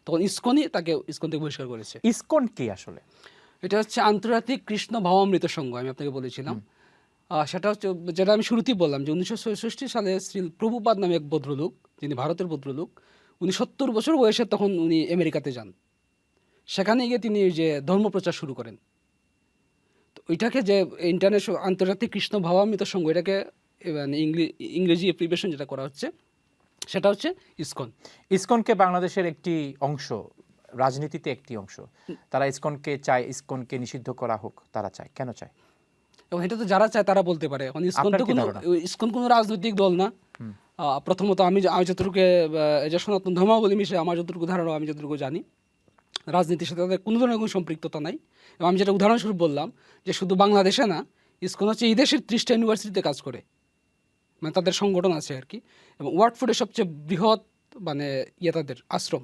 তখন ইসকন থেকে বহিষ্কার করেছে। ইসকন কি আসলে? এটা হচ্ছে আন্তর্জাতিক কৃষ্ণ ভাবামৃত সংঘ, আমি আপনাকে বলেছিলাম। সেটা হচ্ছে, যেটা আমি শুরুতেই বললাম, যে 1966 সালে শ্রী প্রভুপাদ নামে এক ভদ্রলোক, যিনি ভারতের ভদ্রলোক, উনি 70 বছর বয়সে তখন উনি আমেরিকাতে যান। সেখানে গিয়ে তিনি যে ধর্মপ্রচার শুরু করেন। তো ওইটাকে যে ইন্টারন্যাশনাল আন্তর্জাতিক কৃষ্ণ ভাবামৃত সংঘ, এটাকে মানে ইংরেজি অ্যাপ্রিভিয়েশন যেটা করা হচ্ছে সেটা হচ্ছে ইসকন। ইসকনকে বাংলাদেশের একটি অংশ, রাজনীতিতে একটি অংশ, তারা ইসকনকে চায়, ইসকনকে নিষিদ্ধ করা হোক, তারা চায়। কেন চায়? এবং এটা তো যারা চায় তারা বলতে পারে। এখন ইসকন কোনো রাজনৈতিক দল না। প্রথমত আমি যতটুকু এই যে সনাতন ধর্মাবলী মিশে আমার যতটুকু ধারণা, আমি যতটুকু জানি, রাজনীতির সাথে তাদের কোনো ধরনের কোনো সম্পৃক্ততা নাই। এবং আমি যেটা উদাহরণস্বরূপ বললাম, যে শুধু বাংলাদেশে না, ইসকন হচ্ছে এই দেশের 30টা ইউনিভার্সিটিতে কাজ করে, মানে তাদের সংগঠন আছে আর কি। এবং ওয়ার্ল্ড ফুডের সবচেয়ে বৃহৎ মানে তাদের আশ্রম।